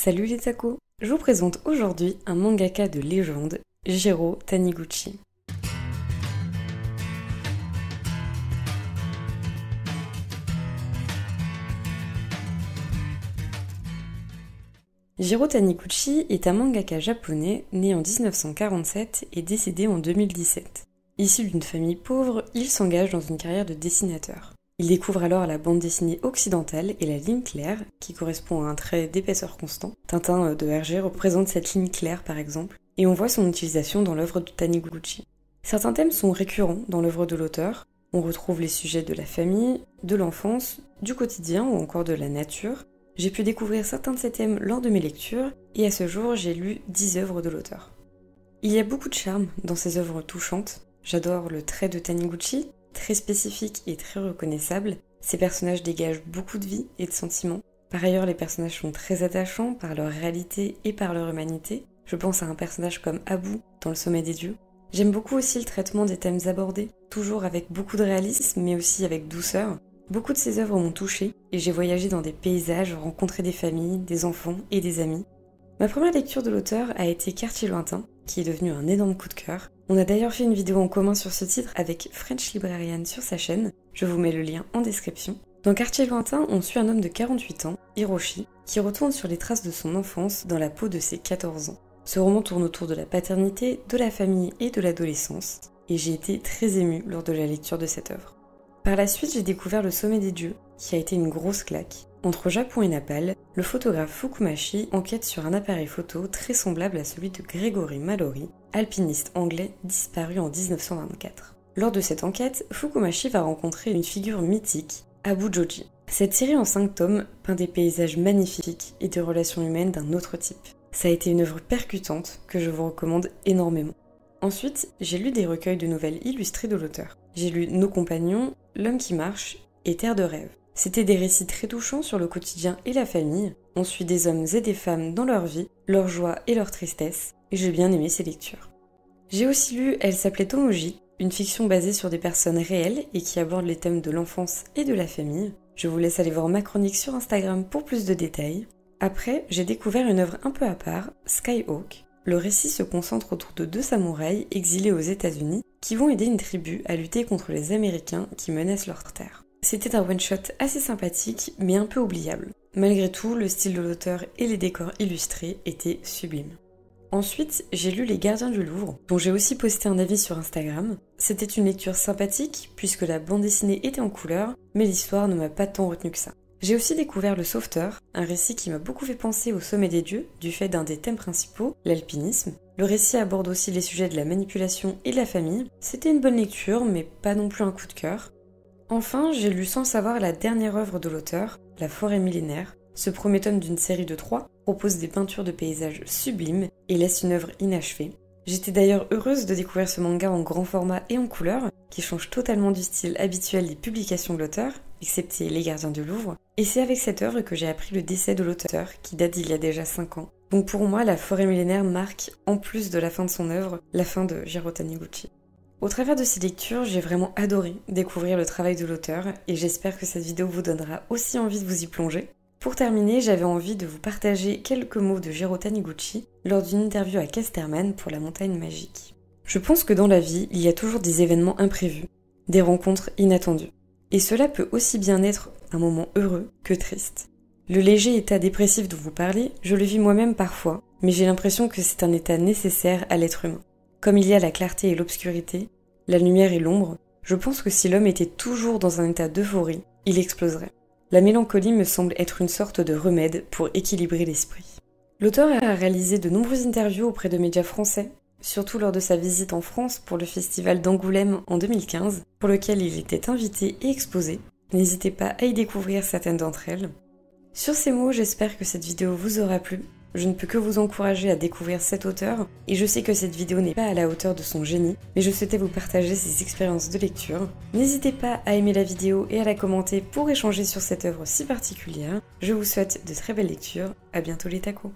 Salut les tacos! Je vous présente aujourd'hui un mangaka de légende, Jiro Taniguchi. Jiro Taniguchi est un mangaka japonais né en 1947 et décédé en 2017. Issu d'une famille pauvre, il s'engage dans une carrière de dessinateur. Il découvre alors la bande dessinée occidentale et la ligne claire, qui correspond à un trait d'épaisseur constant. Tintin de Hergé représente cette ligne claire par exemple, et on voit son utilisation dans l'œuvre de Taniguchi. Certains thèmes sont récurrents dans l'œuvre de l'auteur. On retrouve les sujets de la famille, de l'enfance, du quotidien ou encore de la nature. J'ai pu découvrir certains de ces thèmes lors de mes lectures, et à ce jour j'ai lu 10 œuvres de l'auteur. Il y a beaucoup de charme dans ces œuvres touchantes. J'adore le trait de Taniguchi, très spécifique et très reconnaissable. Ces personnages dégagent beaucoup de vie et de sentiments. Par ailleurs, les personnages sont très attachants par leur réalité et par leur humanité. Je pense à un personnage comme Abu dans Le Sommet des Dieux. J'aime beaucoup aussi le traitement des thèmes abordés, toujours avec beaucoup de réalisme mais aussi avec douceur. Beaucoup de ces œuvres m'ont touchée et j'ai voyagé dans des paysages, rencontré des familles, des enfants et des amis. Ma première lecture de l'auteur a été Quartier lointain, qui est devenu un énorme coup de cœur. On a d'ailleurs fait une vidéo en commun sur ce titre avec French Librarian sur sa chaîne, je vous mets le lien en description. Dans Quartier lointain, on suit un homme de 48 ans, Hiroshi, qui retourne sur les traces de son enfance dans la peau de ses 14 ans. Ce roman tourne autour de la paternité, de la famille et de l'adolescence, et j'ai été très émue lors de la lecture de cette œuvre. Par la suite, j'ai découvert Le Sommet des Dieux, qui a été une grosse claque. Entre Japon et Népal, le photographe Fukumashi enquête sur un appareil photo très semblable à celui de Gregory Mallory, alpiniste anglais disparu en 1924. Lors de cette enquête, Fukumashi va rencontrer une figure mythique, Abu Joji. Cette série en 5 tomes peint des paysages magnifiques et des relations humaines d'un autre type. Ça a été une œuvre percutante que je vous recommande énormément. Ensuite, j'ai lu des recueils de nouvelles illustrées de l'auteur. J'ai lu Nos compagnons, L'homme qui marche et Terre de rêve. C'était des récits très touchants sur le quotidien et la famille. On suit des hommes et des femmes dans leur vie, leur joie et leur tristesse, et j'ai bien aimé ces lectures. J'ai aussi lu Elle s'appelait Tomoji, une fiction basée sur des personnes réelles et qui aborde les thèmes de l'enfance et de la famille. Je vous laisse aller voir ma chronique sur Instagram pour plus de détails. Après, j'ai découvert une œuvre un peu à part, Skyhawk. Le récit se concentre autour de 2 samouraïs exilés aux États-Unis qui vont aider une tribu à lutter contre les Américains qui menacent leur terre. C'était un one-shot assez sympathique mais un peu oubliable. Malgré tout, le style de l'auteur et les décors illustrés étaient sublimes. Ensuite, j'ai lu Les Gardiens du Louvre, dont j'ai aussi posté un avis sur Instagram. C'était une lecture sympathique puisque la bande dessinée était en couleur, mais l'histoire ne m'a pas tant retenu que ça. J'ai aussi découvert Le Sauveteur, un récit qui m'a beaucoup fait penser au Sommet des Dieux, du fait d'un des thèmes principaux, l'alpinisme. Le récit aborde aussi les sujets de la manipulation et de la famille. C'était une bonne lecture, mais pas non plus un coup de cœur. Enfin, j'ai lu sans savoir la dernière œuvre de l'auteur, La Forêt millénaire. Ce premier tome d'une série de 3 propose des peintures de paysages sublimes et laisse une œuvre inachevée. J'étais d'ailleurs heureuse de découvrir ce manga en grand format et en couleur, qui change totalement du style habituel des publications de l'auteur, excepté Les Gardiens du Louvre, et c'est avec cette œuvre que j'ai appris le décès de l'auteur, qui date d'il y a déjà 5 ans. Donc pour moi, La Forêt millénaire marque, en plus de la fin de son œuvre, la fin de Jiro Taniguchi. Au travers de ces lectures, j'ai vraiment adoré découvrir le travail de l'auteur, et j'espère que cette vidéo vous donnera aussi envie de vous y plonger. Pour terminer, j'avais envie de vous partager quelques mots de Jiro Taniguchi lors d'une interview à Casterman pour La Montagne Magique. Je pense que dans la vie, il y a toujours des événements imprévus, des rencontres inattendues. Et cela peut aussi bien être un moment heureux que triste. Le léger état dépressif dont vous parlez, je le vis moi-même parfois, mais j'ai l'impression que c'est un état nécessaire à l'être humain. Comme il y a la clarté et l'obscurité, la lumière et l'ombre, je pense que si l'homme était toujours dans un état d'euphorie, il exploserait. La mélancolie me semble être une sorte de remède pour équilibrer l'esprit. L'auteur a réalisé de nombreuses interviews auprès de médias français, surtout lors de sa visite en France pour le festival d'Angoulême en 2015, pour lequel il était invité et exposé. N'hésitez pas à y découvrir certaines d'entre elles. Sur ces mots, j'espère que cette vidéo vous aura plu. Je ne peux que vous encourager à découvrir cet auteur, et je sais que cette vidéo n'est pas à la hauteur de son génie, mais je souhaitais vous partager ces expériences de lecture. N'hésitez pas à aimer la vidéo et à la commenter pour échanger sur cette œuvre si particulière. Je vous souhaite de très belles lectures, à bientôt les tacos.